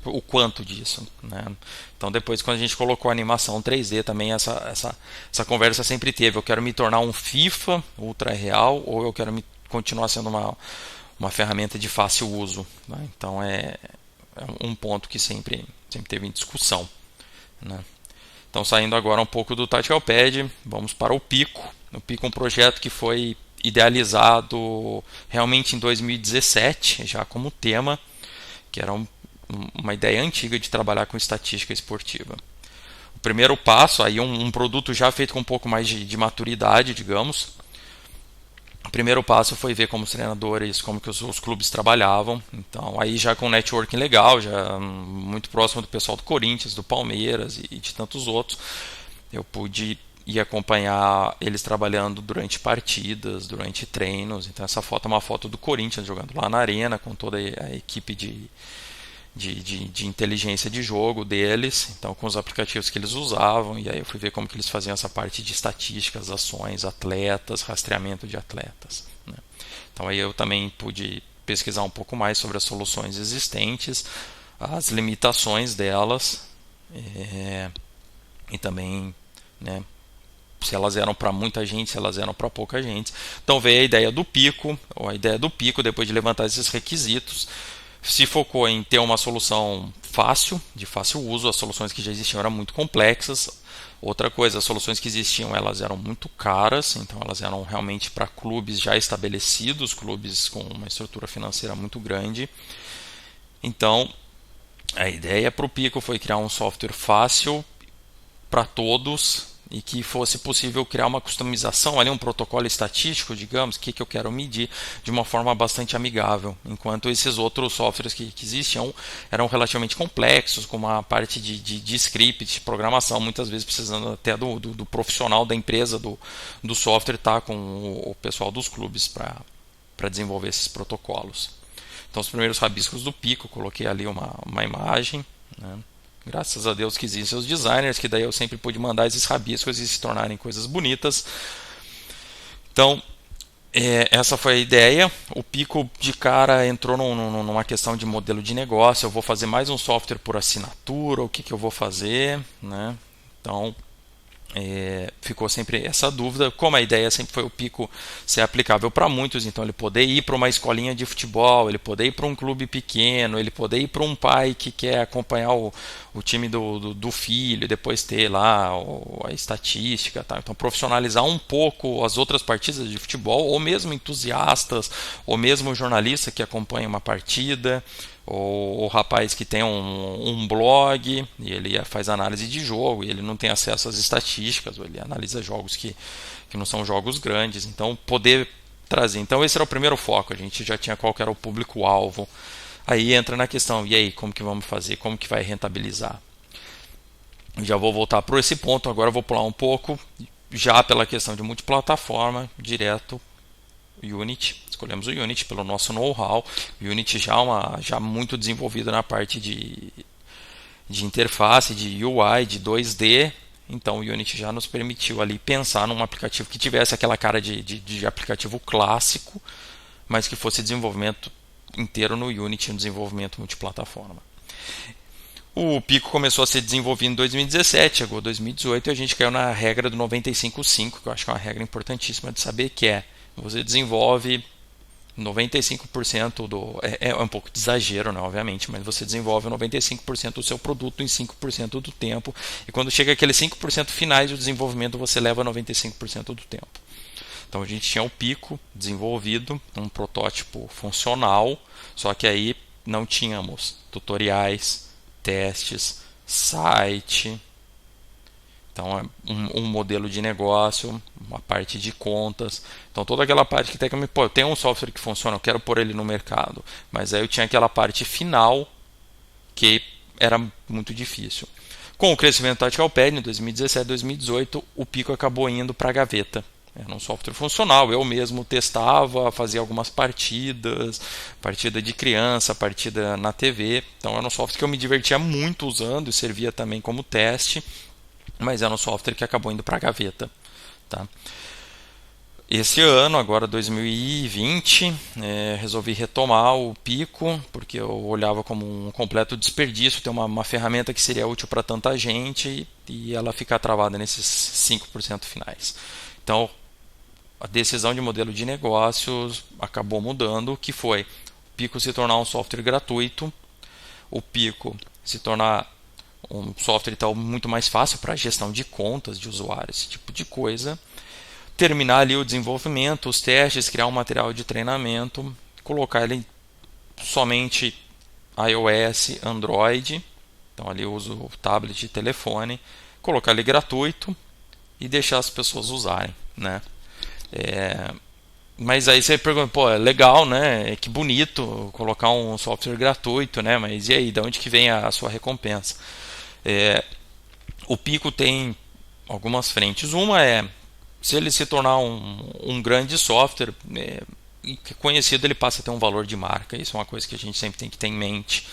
o quanto disso, né? Então depois, quando a gente colocou a animação 3D, também essa conversa sempre teve: eu quero me tornar um FIFA ultra real, ou eu quero continuar sendo uma ferramenta de fácil uso, né? Então é um ponto que sempre teve em discussão, né? Então, saindo agora um pouco do Tactical Pad, vamos para o Pico. O Pico é um projeto que foi idealizado realmente em 2017, já como tema, que era uma ideia antiga de trabalhar com estatística esportiva. O primeiro passo, aí um produto já feito com um pouco mais de maturidade, digamos. O primeiro passo foi ver como os treinadores, como que os clubes trabalhavam. Então, aí já com um networking legal, já muito próximo do pessoal do Corinthians, do Palmeiras e de tantos outros, eu pude ir acompanhar eles trabalhando durante partidas, durante treinos. Então, essa foto é uma foto do Corinthians jogando lá na arena, com toda a equipe de inteligência de jogo deles, então com os aplicativos que eles usavam, e aí eu fui ver como que eles faziam essa parte de estatísticas, ações, atletas, rastreamento de atletas, né? Então aí eu também pude pesquisar um pouco mais sobre as soluções existentes, as limitações delas, e também, né, se elas eram para muita gente, se elas eram para pouca gente. Então veio a ideia do Pico, ou a ideia do Pico, depois de levantar esses requisitos, se focou em ter uma solução fácil, de fácil uso. As soluções que já existiam eram muito complexas. Outra coisa, as soluções que existiam, elas eram muito caras, então elas eram realmente para clubes já estabelecidos, clubes com uma estrutura financeira muito grande. Então, a ideia para o Pico foi criar um software fácil para todos, e que fosse possível criar uma customização, ali um protocolo estatístico, digamos, que eu quero medir de uma forma bastante amigável, enquanto esses outros softwares que existiam eram relativamente complexos, com uma parte de script, de programação, muitas vezes precisando até do profissional da empresa do software estar com o pessoal dos clubes para desenvolver esses protocolos. Então, os primeiros rabiscos do Pico, coloquei ali uma imagem, né? Graças a Deus que existem os designers, que daí eu sempre pude mandar esses rabiscos e se tornarem coisas bonitas. Então, essa foi a ideia. O Pico de cara entrou numa questão de modelo de negócio. Eu vou fazer mais um software por assinatura, o que eu vou fazer, né? Então, ficou sempre essa dúvida. Como a ideia sempre foi o Pico ser aplicável para muitos, então ele poder ir para uma escolinha de futebol, ele poder ir para um clube pequeno, ele poder ir para um pai que quer acompanhar o time do filho, depois ter lá a estatística, tá? Então profissionalizar um pouco as outras partidas de futebol, ou mesmo entusiastas, ou mesmo jornalista que acompanha uma partida, ou o rapaz que tem um blog e ele faz análise de jogo e ele não tem acesso às estatísticas, ou ele analisa jogos que não são jogos grandes. Então poder trazer, então esse era o primeiro foco, a gente já tinha qual que era o público-alvo. Aí entra na questão, e aí, como que vamos fazer, como que vai rentabilizar? Já vou voltar para esse ponto, agora eu vou pular um pouco, já pela questão de multiplataforma, direto Unity. Escolhemos o Unity pelo nosso know-how. O Unity já muito desenvolvido na parte de interface, de UI, de 2D. Então o Unity já nos permitiu ali pensar num aplicativo que tivesse aquela cara de aplicativo clássico, mas que fosse desenvolvimento inteiro no Unity, um desenvolvimento multiplataforma. O Pico começou a ser desenvolvido em 2017, chegou 2018 e a gente caiu na regra do 95/5, que eu acho que é uma regra importantíssima de saber, que você desenvolve 95% é um pouco de exagero, né, obviamente, mas você desenvolve 95% do seu produto em 5% do tempo, e quando chega aqueles 5% finais do desenvolvimento, você leva 95% do tempo. Então a gente tinha o Pico desenvolvido, um protótipo funcional, só que aí não tínhamos tutoriais, testes, site. Então é um modelo de negócio, uma parte de contas. Então toda aquela parte que eu tenho um software que funciona, eu quero pôr ele no mercado. Mas aí eu tinha aquela parte final que era muito difícil. Com o crescimento do Tactical Pad, em 2017, 2018, o Pico acabou indo para a gaveta. Era um software funcional, eu mesmo testava, fazia algumas partidas, partida de criança, partida na TV. Então era um software que eu me divertia muito usando e servia também como teste. Mas era um software que acabou indo para a gaveta. Tá? Esse ano, agora 2020, resolvi retomar o Pico, porque eu olhava como um completo desperdício ter uma ferramenta que seria útil para tanta gente e ela ficar travada nesses 5% finais. Então, a decisão de modelo de negócios acabou mudando, que foi o Pico se tornar um software gratuito, o Pico se tornar um software então, muito mais fácil para gestão de contas de usuários, esse tipo de coisa. Terminar ali o desenvolvimento, os testes, criar um material de treinamento, colocar ele somente iOS, Android, então ali eu uso o tablet e telefone, colocar ele gratuito e deixar as pessoas usarem, né? Mas aí você pergunta, pô, é legal, né? Que bonito colocar um software gratuito, né? Mas e aí, de onde que vem a sua recompensa? O Pico tem algumas frentes. Uma é, se ele se tornar um grande software, conhecido, ele passa a ter um valor de marca. Isso é uma coisa que a gente sempre tem que ter em mente.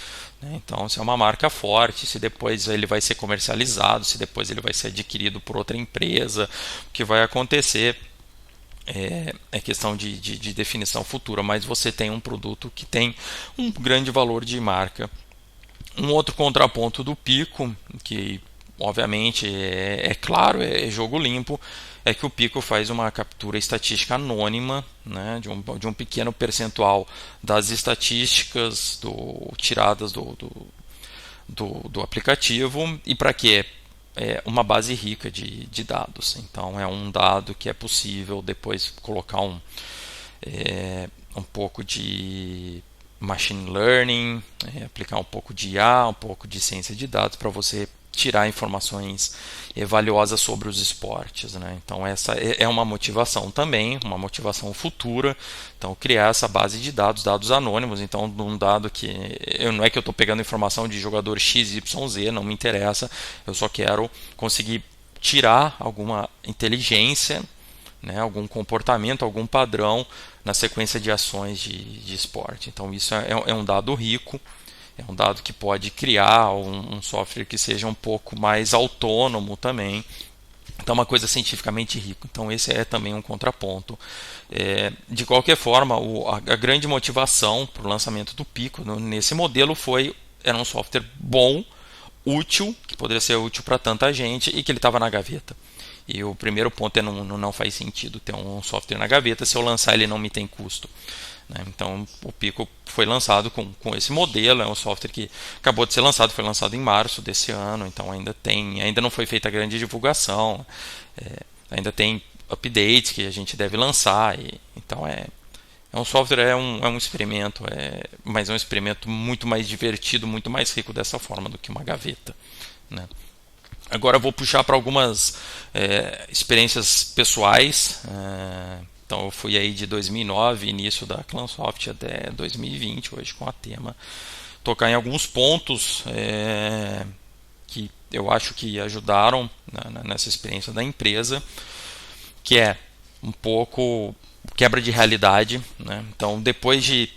Então, se é uma marca forte, se depois ele vai ser comercializado, se depois ele vai ser adquirido por outra empresa, o que vai acontecer é questão de definição futura, mas você tem um produto que tem um grande valor de marca. Um outro contraponto do Pico, que obviamente é claro, é jogo limpo, é que o Pico faz uma captura estatística anônima, né, de um pequeno percentual das estatísticas tiradas do aplicativo. E para quê? É uma base rica de dados. Então é um dado que é possível depois colocar um pouco de machine learning, aplicar um pouco de IA, um pouco de ciência de dados para você tirar informações valiosas sobre os esportes, né? Então essa é uma motivação também, uma motivação futura. Então criar essa base de dados anônimos. Então um dado que não é que eu estou pegando informação de jogador XYZ, não me interessa. Eu só quero conseguir tirar alguma inteligência, né, algum comportamento, algum padrão na sequência de ações de esporte. Então isso é um dado rico. É um dado que pode criar um software que seja um pouco mais autônomo também. Então, uma coisa cientificamente rica. Então, esse é também um contraponto. De qualquer forma, a grande motivação para o lançamento do Pico nesse modelo era um software bom, útil, que poderia ser útil para tanta gente e que ele estava na gaveta. E o primeiro ponto é não faz sentido ter um software na gaveta se eu lançar ele não me tem custo. Então o Pico foi lançado com esse modelo, é um software que acabou de ser lançado, foi lançado em março desse ano, então ainda não foi feita a grande divulgação, ainda tem updates que a gente deve lançar, então é um software, é um experimento, mas é um experimento muito mais divertido, muito mais rico dessa forma do que uma gaveta, né? Agora eu vou puxar para algumas experiências pessoais. Então eu fui aí de 2009, início da Clansoft, até 2020, hoje com a Tema. Tocar em alguns pontos que eu acho que ajudaram nessa experiência da empresa, que é um pouco quebra de realidade, né? Então depois de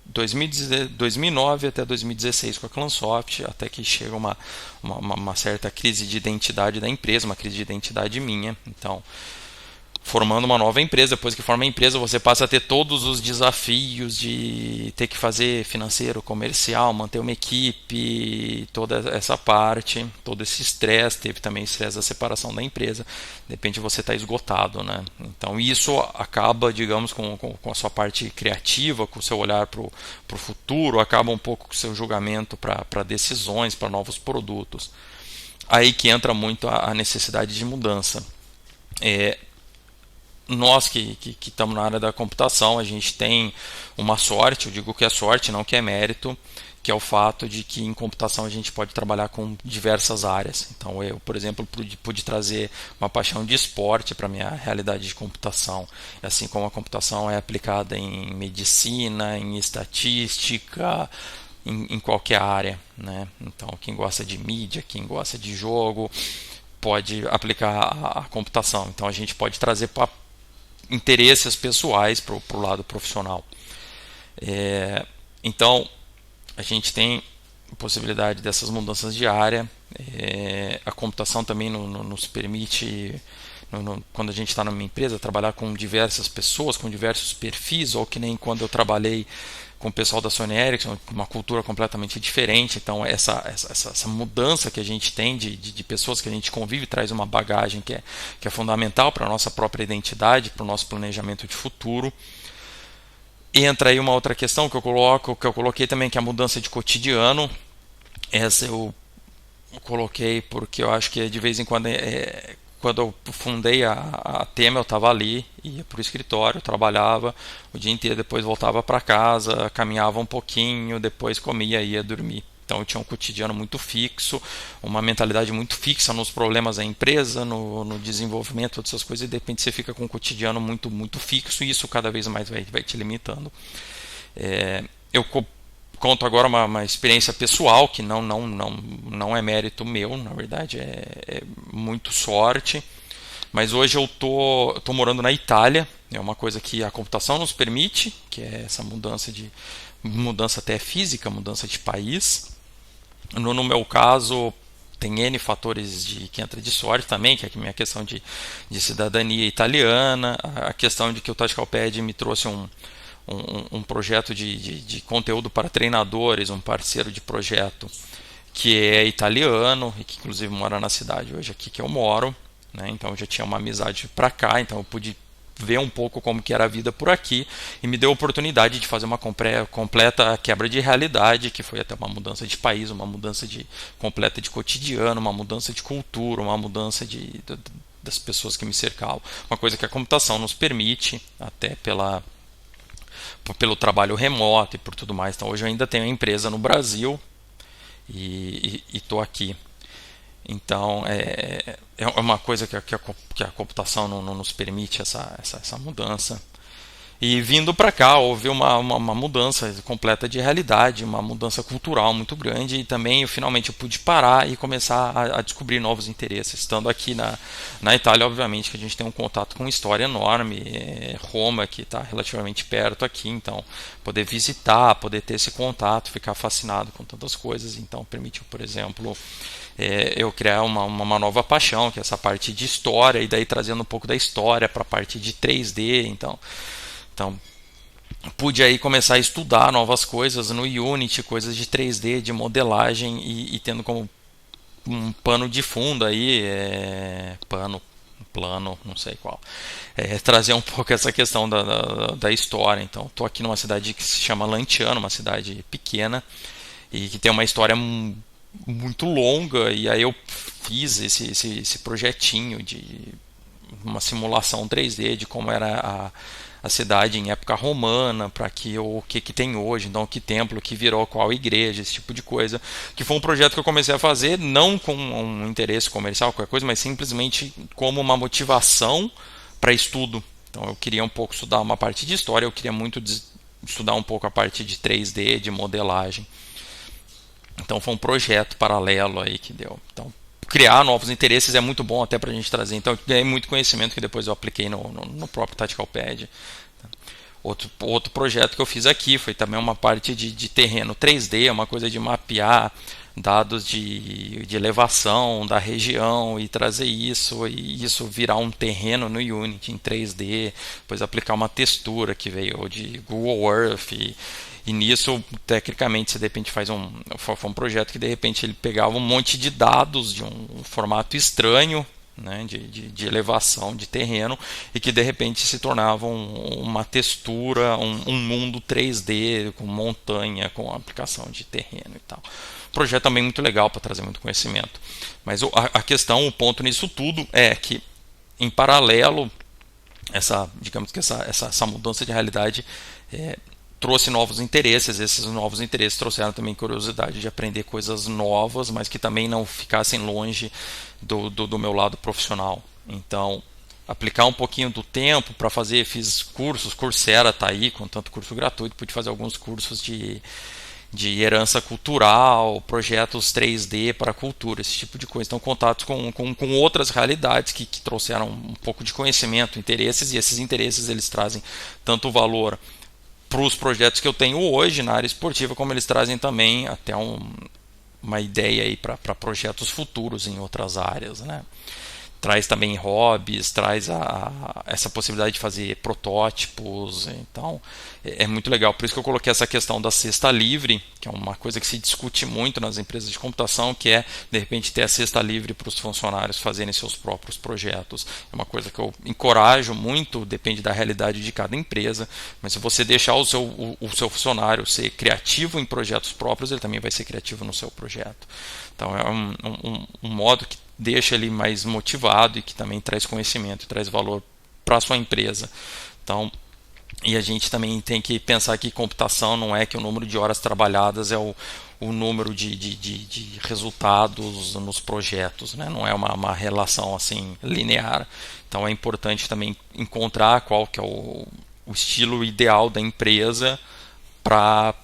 2009 até 2016 com a Clansoft, até que chega uma certa crise de identidade da empresa, uma crise de identidade minha. Então, formando uma nova empresa, depois que forma a empresa, você passa a ter todos os desafios de ter que fazer financeiro, comercial, manter uma equipe, toda essa parte, todo esse estresse. Teve também estresse da separação da empresa. De repente você está esgotado, né? Então isso acaba, digamos, com a sua parte criativa, com o seu olhar para o futuro, acaba um pouco com o seu julgamento para decisões, para novos produtos. Aí que entra muito a necessidade de mudança. Nós que estamos na área da computação, a gente tem uma sorte, eu digo que é sorte, não que é mérito, que é o fato de que em computação a gente pode trabalhar com diversas áreas. Então eu, por exemplo, pude trazer uma paixão de esporte para a minha realidade de computação, assim como a computação é aplicada em medicina, em estatística, em qualquer área, né? Então quem gosta de mídia, quem gosta de jogo, pode aplicar a computação. Então a gente pode trazer para interesses pessoais para o lado profissional. Então a gente tem possibilidade dessas mudanças de área. A computação também nos permite, quando a gente está numa empresa, trabalhar com diversas pessoas, com diversos perfis, ou que nem quando eu trabalhei com o pessoal da Sony Ericsson, uma cultura completamente diferente. Então essa mudança que a gente tem de pessoas que a gente convive traz uma bagagem que é fundamental para a nossa própria identidade, para o nosso planejamento de futuro. Entra aí uma outra questão que eu coloquei também, que é a mudança de cotidiano. Essa eu coloquei porque eu acho que de vez em quando, quando eu fundei a Tema, eu estava ali, ia para o escritório, trabalhava o dia inteiro, depois voltava para casa, caminhava um pouquinho, depois comia e ia dormir. Então eu tinha um cotidiano muito fixo, uma mentalidade muito fixa nos problemas da empresa, no desenvolvimento, todas essas coisas, e de repente você fica com um cotidiano muito fixo e isso cada vez mais vai te limitando. Eu conto agora uma experiência pessoal que não é mérito meu, na verdade é muito sorte. Mas hoje eu tô morando na Itália, é uma coisa que a computação nos permite, que é essa mudança até física, mudança de país. No meu caso, tem N fatores que entra de sorte também, que é a minha questão de cidadania italiana, a questão de que o Tacticalpad me trouxe um projeto de conteúdo para treinadores, um parceiro de projeto que é italiano e que inclusive mora na cidade hoje aqui que eu moro, né? Então eu já tinha uma amizade para cá, então eu pude ver um pouco como que era a vida por aqui e me deu a oportunidade de fazer uma completa quebra de realidade, que foi até uma mudança de país, uma mudança completa de cotidiano, uma mudança de cultura, uma mudança das pessoas que me cercavam, uma coisa que a computação nos permite, até pelo trabalho remoto e por tudo mais. Então hoje eu ainda tenho a empresa no Brasil e estou aqui. Então é uma coisa que a computação não nos permite essa mudança. E vindo para cá houve uma mudança completa de realidade, uma mudança cultural muito grande e também finalmente eu pude parar e começar a descobrir novos interesses. Estando aqui na Itália, obviamente que a gente tem um contato com história enorme, Roma que está relativamente perto aqui, então poder visitar, poder ter esse contato, ficar fascinado com tantas coisas, então permitiu, por exemplo, eu criar uma nova paixão, que é essa parte de história, e daí trazendo um pouco da história para a parte de 3D, então pude aí começar a estudar novas coisas no Unity, coisas de 3D, de modelagem e tendo como um pano de fundo aí, plano, não sei qual, trazer um pouco essa questão da história. Então estou aqui numa cidade que se chama Lanciano, uma cidade pequena e que tem uma história muito longa, e aí eu fiz esse projetinho de uma simulação 3D de como era a cidade em época romana, para o que tem hoje, então que templo que virou qual igreja, esse tipo de coisa, que foi um projeto que eu comecei a fazer não com um interesse comercial, qualquer coisa, mas simplesmente como uma motivação para estudo. Então eu queria um pouco estudar uma parte de história, eu queria muito estudar um pouco a parte de 3D, de modelagem. Então foi um projeto paralelo aí que deu. Então criar novos interesses é muito bom até para a gente trazer. Então eu ganhei muito conhecimento que depois eu apliquei no próprio Tacticalpad. Outro projeto que eu fiz aqui foi também uma parte de terreno 3D, uma coisa de mapear dados de elevação da região e trazer isso e isso virar um terreno no Unity em 3D, depois aplicar uma textura que veio de Google Earth e nisso, tecnicamente, você de repente foi um projeto que de repente ele pegava um monte de dados de um formato estranho, né, de elevação de terreno, e que de repente se tornava uma textura, um mundo 3D com montanha, com aplicação de terreno e tal. Projeto também muito legal para trazer muito conhecimento. Mas a questão, o ponto nisso tudo é que, em paralelo, digamos que essa mudança de realidade trouxe novos interesses. Esses novos interesses trouxeram também curiosidade de aprender coisas novas, mas que também não ficassem longe do meu lado profissional. Então, aplicar um pouquinho do tempo para fazer, fiz cursos, Coursera está aí com tanto curso gratuito, pude fazer alguns cursos de herança cultural, projetos 3D para a cultura, esse tipo de coisa. Então, contatos com outras realidades que trouxeram um pouco de conhecimento, interesses, e esses interesses eles trazem tanto valor para os projetos que eu tenho hoje na área esportiva, como eles trazem também até uma ideia aí para projetos futuros em outras áreas, né? traz também hobbies, traz essa possibilidade de fazer protótipos. Então é muito legal. Por isso que eu coloquei essa questão da cesta livre, que é uma coisa que se discute muito nas empresas de computação, que é de repente ter a cesta livre para os funcionários fazerem seus próprios projetos. É uma coisa que eu encorajo muito, depende da realidade de cada empresa, mas se você deixar o seu funcionário ser criativo em projetos próprios, ele também vai ser criativo no seu projeto. Então é um modo que deixa ele mais motivado e que também traz conhecimento e traz valor para a sua empresa. Então, e a gente também tem que pensar que computação não é que o número de horas trabalhadas é o número de resultados nos projetos, né? Não é uma relação assim linear. Então é importante também encontrar qual que é o estilo ideal da empresa para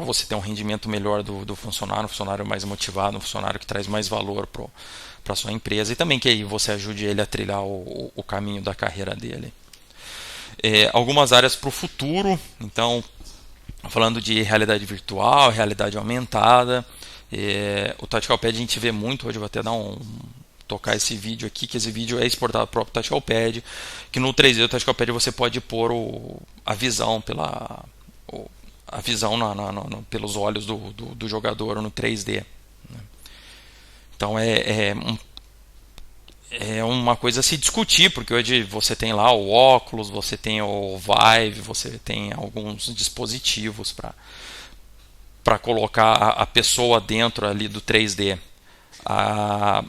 você ter um rendimento melhor do funcionário, um funcionário mais motivado, um funcionário que traz mais valor para a sua empresa, e também que aí você ajude ele a trilhar o caminho da carreira dele. Algumas áreas para o futuro, então, falando de realidade virtual, realidade aumentada, o Tactical Pad a gente vê muito, hoje eu vou até tocar esse vídeo aqui, que esse vídeo é exportado para o próprio Tactical Pad, que no 3D do Tactical Pad você pode pôr a visão pelos olhos do jogador no 3D. Então é uma coisa a se discutir, porque hoje você tem lá o óculos, você tem o Vive, você tem alguns dispositivos para colocar a pessoa dentro ali do 3D. A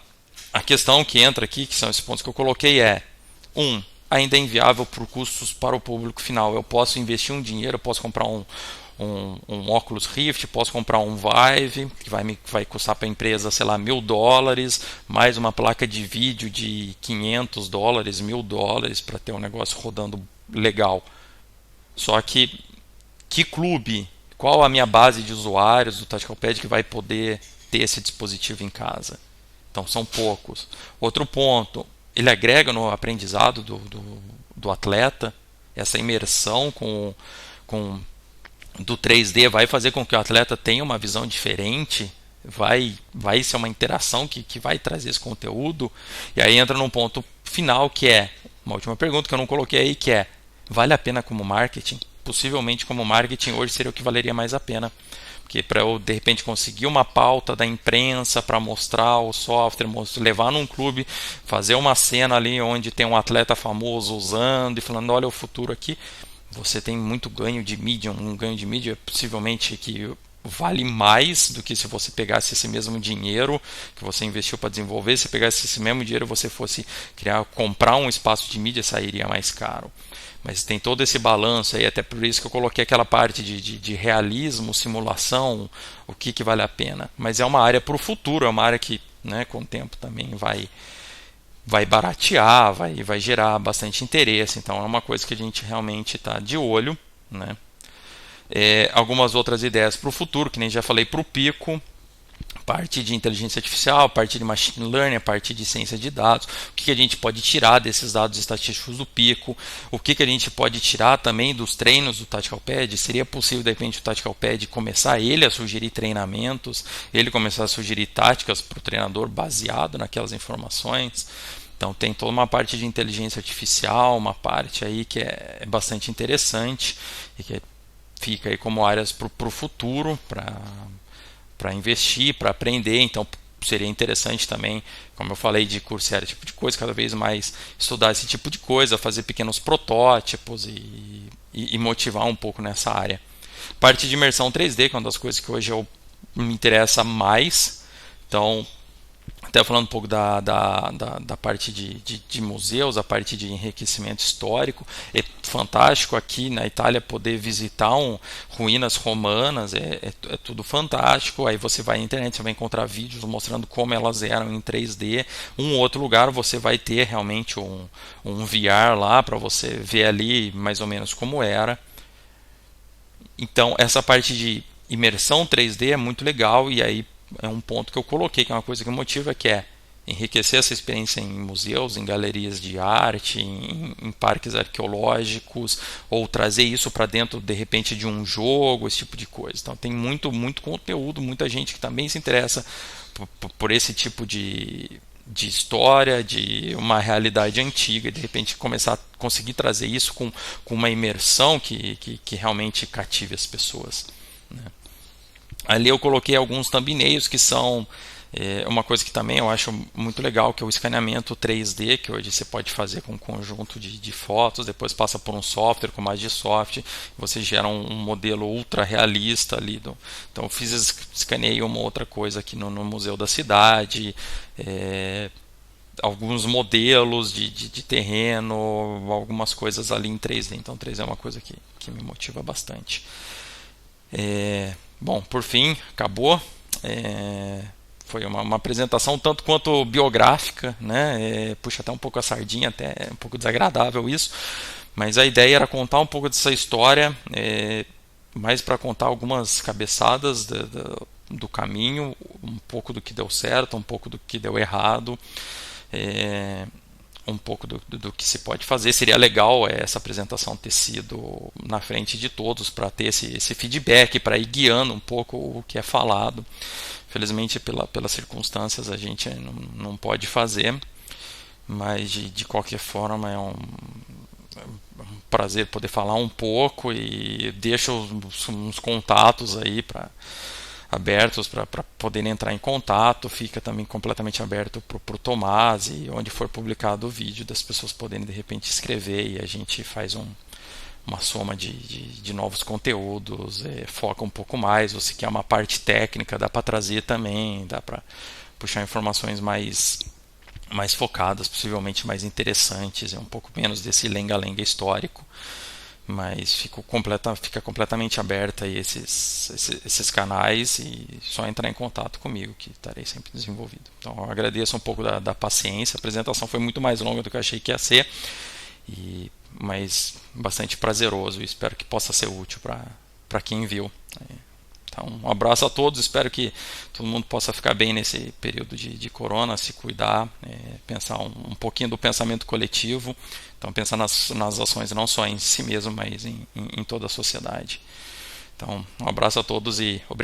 questão que entra aqui, que são esses pontos que eu coloquei, ainda é inviável por custos para o público final. Eu posso investir um dinheiro, eu posso comprar um Oculus Rift, posso comprar um Vive, que vai custar para a empresa, sei lá, $1.000, mais uma placa de vídeo de $500, $1.000, para ter um negócio rodando legal. Só que clube, qual a minha base de usuários do Tactical Pad que vai poder ter esse dispositivo em casa? Então são poucos. Outro ponto, ele agrega no aprendizado do atleta, essa imersão do 3D vai fazer com que o atleta tenha uma visão diferente, vai ser uma interação que vai trazer esse conteúdo. E aí entra num ponto final, que é uma última pergunta que eu não coloquei aí, que é: vale a pena como marketing? Possivelmente como marketing hoje seria o que valeria mais a pena, porque para eu de repente conseguir uma pauta da imprensa para mostrar o software, levar num clube, fazer uma cena ali onde tem um atleta famoso usando e falando, olha o futuro aqui, você tem muito ganho de mídia, um ganho de mídia possivelmente que vale mais do que se você pegasse esse mesmo dinheiro que você investiu para desenvolver. Se pegasse esse mesmo dinheiro e você fosse comprar um espaço de mídia, sairia mais caro. Mas tem todo esse balanço aí, até por isso que eu coloquei aquela parte de realismo, simulação, o que vale a pena. Mas é uma área para o futuro, é uma área que, né, com o tempo também vai baratear, vai gerar bastante interesse. Então é uma coisa que a gente realmente está de olho, né? Algumas outras ideias para o futuro, que nem já falei, para o Pico, parte de inteligência artificial, parte de machine learning, a parte de ciência de dados, o que a gente pode tirar desses dados estatísticos do Pico, o que a gente pode tirar também dos treinos do Tactical Pad. Seria possível de repente o Tactical Pad começar ele a sugerir treinamentos, ele começar a sugerir táticas para o treinador baseado naquelas informações. Então tem toda uma parte de inteligência artificial, uma parte aí que é bastante interessante e que fica aí como áreas para o futuro, para investir, para aprender. Então seria interessante também, como eu falei, de cursar esse tipo de coisa, cada vez mais estudar esse tipo de coisa, fazer pequenos protótipos e motivar um pouco nessa área. Parte de imersão 3D, que é uma das coisas que hoje me interessa mais. Então, até falando um pouco da parte de museus, a parte de enriquecimento histórico, é fantástico aqui na Itália poder visitar ruínas romanas, é tudo fantástico. Aí você vai na internet, você vai encontrar vídeos mostrando como elas eram em 3D. Outro lugar você vai ter realmente um VR lá para você ver ali mais ou menos como era. Então essa parte de imersão 3D é muito legal, e aí é um ponto que eu coloquei, que é uma coisa que motiva, que é enriquecer essa experiência em museus, em galerias de arte, em parques arqueológicos, ou trazer isso para dentro, de repente, de um jogo, esse tipo de coisa. Então tem muito conteúdo, muita gente que também se interessa por esse tipo de história, de uma realidade antiga, e de repente começar a conseguir trazer isso com uma imersão que realmente cative as pessoas, né? Ali eu coloquei alguns thumbnails que são uma coisa que também eu acho muito legal, que é o escaneamento 3D, que hoje você pode fazer com um conjunto de fotos, depois passa por um software com Magisoft, você gera um modelo ultra realista ali. Então eu escaneei uma outra coisa aqui no Museu da Cidade, alguns modelos de terreno, algumas coisas ali em 3D. Então 3D é uma coisa que me motiva bastante. Bom, por fim, acabou. Foi uma apresentação tanto quanto biográfica, né? Puxa até um pouco a sardinha, até é um pouco desagradável isso, mas a ideia era contar um pouco dessa história, mais para contar algumas cabeçadas do caminho, um pouco do que deu certo, um pouco do que deu errado, um pouco do que se pode fazer. Seria legal essa apresentação ter sido na frente de todos para ter esse feedback, para ir guiando um pouco o que é falado. Felizmente, pelas circunstâncias, a gente não pode fazer, mas de qualquer forma é um prazer poder falar um pouco, e deixo uns contatos aí abertos para poderem entrar em contato. Fica também completamente aberto para o Tomás, e onde for publicado o vídeo, das pessoas poderem de repente escrever, e a gente faz uma soma de novos conteúdos, foca um pouco mais. Você quer uma parte técnica, dá para trazer também, dá para puxar informações mais focadas, possivelmente mais interessantes, um pouco menos desse lenga-lenga histórico, mas fica completamente aberta aí esses canais, e só entrar em contato comigo que estarei sempre desenvolvido. Então eu agradeço um pouco da paciência. A apresentação foi muito mais longa do que eu achei que ia ser, mas bastante prazeroso, e espero que possa ser útil para quem viu. Então, um abraço a todos, espero que todo mundo possa ficar bem nesse período de corona, se cuidar, pensar um pouquinho do pensamento coletivo, então pensar nas ações não só em si mesmo, mas em toda a sociedade. Então, um abraço a todos e obrigado.